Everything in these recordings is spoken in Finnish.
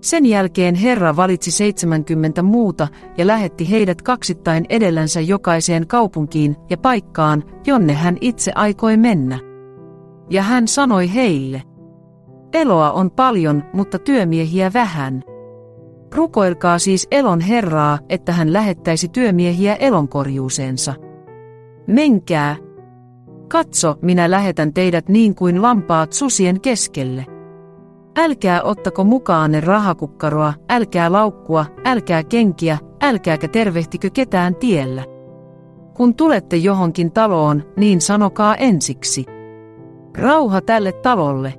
Sen jälkeen Herra valitsi 70 muuta ja lähetti heidät kaksittain edellänsä jokaiseen kaupunkiin ja paikkaan, jonne hän itse aikoi mennä. Ja hän sanoi heille: eloa on paljon, mutta työmiehiä vähän. Rukoilkaa siis elon Herraa, että hän lähettäisi työmiehiä elonkorjuuseensa. Menkää. Katso, minä lähetän teidät niin kuin lampaat susien keskelle. Älkää ottako mukaanne rahakukkaroa, älkää laukkua, älkää kenkiä, älkääkä tervehtikö ketään tiellä. Kun tulette johonkin taloon, niin sanokaa ensiksi: rauha tälle talolle.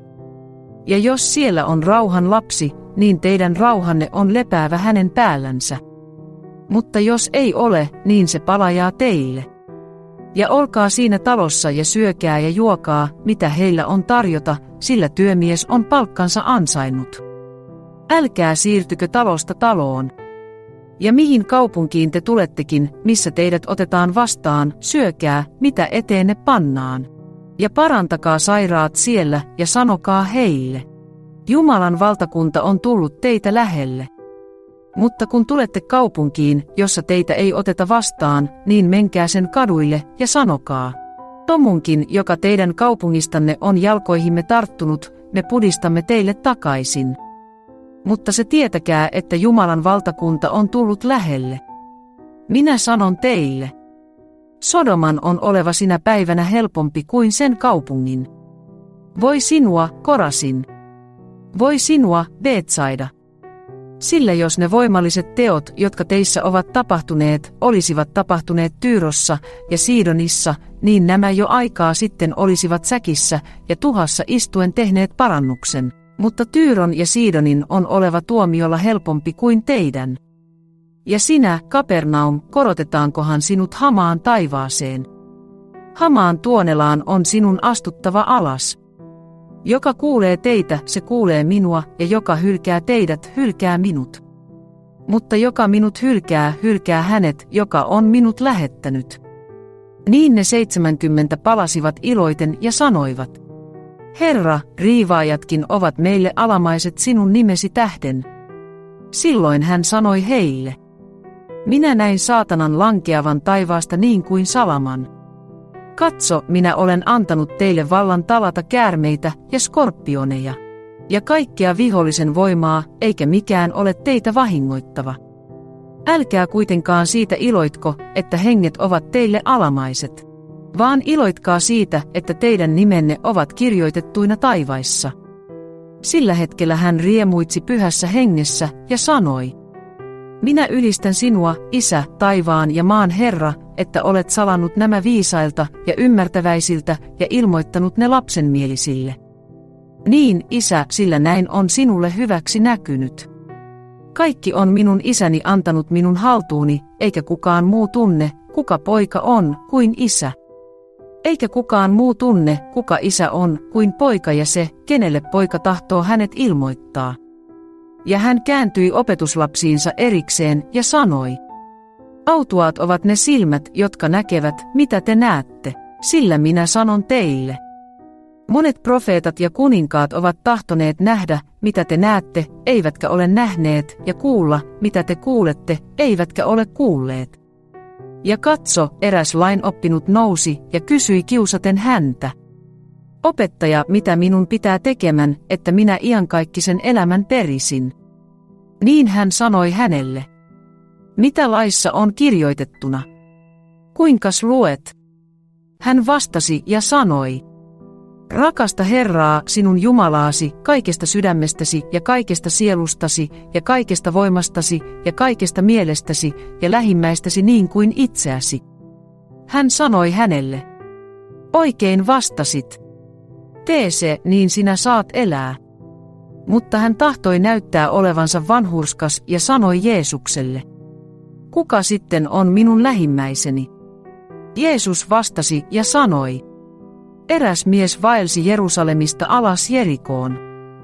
Ja jos siellä on rauhan lapsi, niin teidän rauhanne on lepäävä hänen päällänsä. Mutta jos ei ole, niin se palajaa teille. Ja olkaa siinä talossa ja syökää ja juokaa, mitä heillä on tarjota, sillä työmies on palkkansa ansainnut. Älkää siirtykö talosta taloon. Ja mihin kaupunkiin te tulettekin, missä teidät otetaan vastaan, syökää, mitä eteenne pannaan. Ja parantakaa sairaat siellä ja sanokaa heille: Jumalan valtakunta on tullut teitä lähelle. Mutta kun tulette kaupunkiin, jossa teitä ei oteta vastaan, niin menkää sen kaduille ja sanokaa: tomunkin, joka teidän kaupungistanne on jalkoihimme tarttunut, me pudistamme teille takaisin. Mutta se tietäkää, että Jumalan valtakunta on tullut lähelle. Minä sanon teille: Sodoman on oleva sinä päivänä helpompi kuin sen kaupungin. Voi sinua, Korasin! Voi sinua, Betsaida! Sillä jos ne voimalliset teot, jotka teissä ovat tapahtuneet, olisivat tapahtuneet Tyyrossa ja Sidonissa, niin nämä jo aikaa sitten olisivat säkissä ja tuhassa istuen tehneet parannuksen. Mutta Tyyron ja Sidonin on oleva tuomiolla helpompi kuin teidän. Ja sinä, Kapernaum, korotetaankohan sinut hamaan taivaaseen? Hamaan tuonelaan on sinun astuttava alas. Joka kuulee teitä, se kuulee minua, ja joka hylkää teidät, hylkää minut. Mutta joka minut hylkää, hylkää hänet, joka on minut lähettänyt. Niin ne 70 palasivat iloiten ja sanoivat: Herra, riivaajatkin ovat meille alamaiset sinun nimesi tähden. Silloin hän sanoi heille: minä näin saatanan lankeavan taivaasta niin kuin salaman. Katso, minä olen antanut teille vallan talata käärmeitä ja skorpioneja, ja kaikkea vihollisen voimaa, eikä mikään ole teitä vahingoittava. Älkää kuitenkaan siitä iloitko, että henget ovat teille alamaiset, vaan iloitkaa siitä, että teidän nimenne ovat kirjoitettuina taivaissa. Sillä hetkellä hän riemuitsi pyhässä hengessä ja sanoi: minä ylistän sinua, Isä, taivaan ja maan Herra, että olet salannut nämä viisailta ja ymmärtäväisiltä ja ilmoittanut ne lapsenmielisille. Niin, Isä, sillä näin on sinulle hyväksi näkynyt. Kaikki on minun isäni antanut minun haltuuni, eikä kukaan muu tunne, kuka poika on, kuin isä. Eikä kukaan muu tunne, kuka isä on, kuin poika ja se, kenelle poika tahtoo hänet ilmoittaa. Ja hän kääntyi opetuslapsiinsa erikseen ja sanoi: autuaat ovat ne silmät, jotka näkevät, mitä te näette, sillä minä sanon teille. Monet profeetat ja kuninkaat ovat tahtoneet nähdä, mitä te näette, eivätkä ole nähneet, ja kuulla, mitä te kuulette, eivätkä ole kuulleet. Ja katso, eräs lainoppinut nousi ja kysyi kiusaten häntä: opettaja, mitä minun pitää tekemän, että minä iankaikkisen elämän perisin? Niin hän sanoi hänelle: mitä laissa on kirjoitettuna? Kuinkas luet? Hän vastasi ja sanoi: rakasta Herraa, sinun Jumalaasi, kaikesta sydämestäsi ja kaikesta sielustasi ja kaikesta voimastasi ja kaikesta mielestäsi ja lähimmäistäsi niin kuin itseäsi. Hän sanoi hänelle: oikein vastasit. Tee se, niin sinä saat elää. Mutta hän tahtoi näyttää olevansa vanhurskas ja sanoi Jeesukselle: kuka sitten on minun lähimmäiseni? Jeesus vastasi ja sanoi: eräs mies vaelsi Jerusalemista alas Jerikoon,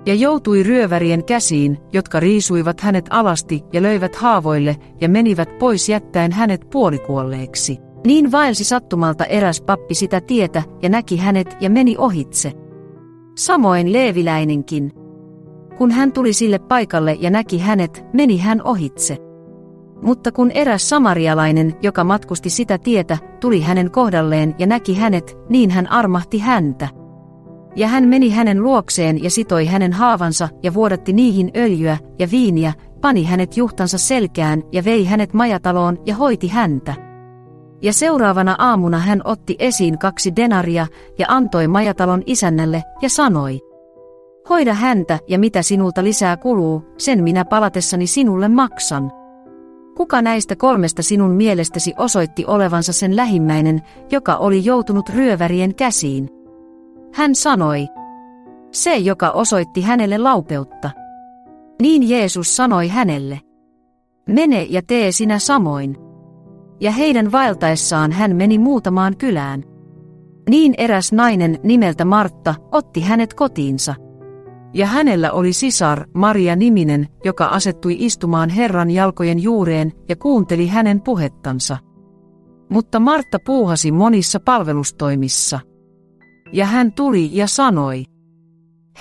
ja joutui ryövärien käsiin, jotka riisuivat hänet alasti ja löivät haavoille ja menivät pois jättäen hänet puolikuolleeksi. Niin vaelsi sattumalta eräs pappi sitä tietä ja näki hänet ja meni ohitse. Samoin leeviläinenkin. Kun hän tuli sille paikalle ja näki hänet, meni hän ohitse. Mutta kun eräs samarialainen, joka matkusti sitä tietä, tuli hänen kohdalleen ja näki hänet, niin hän armahti häntä. Ja hän meni hänen luokseen ja sitoi hänen haavansa ja vuodatti niihin öljyä ja viiniä, pani hänet juhtansa selkään ja vei hänet majataloon ja hoiti häntä. Ja seuraavana aamuna hän otti esiin 2 denaria ja antoi majatalon isännälle ja sanoi: hoida häntä ja mitä sinulta lisää kuluu, sen minä palatessani sinulle maksan. Kuka näistä 3 sinun mielestäsi osoitti olevansa sen lähimmäinen, joka oli joutunut ryövärien käsiin? Hän sanoi: se, joka osoitti hänelle laupeutta. Niin Jeesus sanoi hänelle: mene ja tee sinä samoin. Ja heidän vaeltaessaan hän meni muutamaan kylään. Niin eräs nainen nimeltä Martta otti hänet kotiinsa. Ja hänellä oli sisar, Maria-niminen, joka asettui istumaan Herran jalkojen juureen ja kuunteli hänen puhettansa. Mutta Martta puuhasi monissa palvelustoimissa. Ja hän tuli ja sanoi: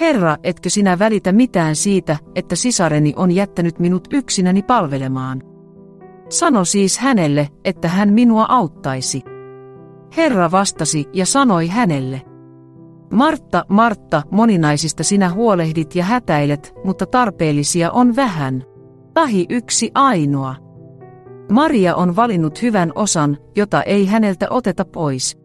Herra, etkö sinä välitä mitään siitä, että sisareni on jättänyt minut yksinäni palvelemaan? Sano siis hänelle, että hän minua auttaisi. Herra vastasi ja sanoi hänelle: Martta, Martta, moninaisista sinä huolehdit ja hätäilet, mutta tarpeellisia on vähän. Tahi yksi ainoa. Maria on valinnut hyvän osan, jota ei häneltä oteta pois.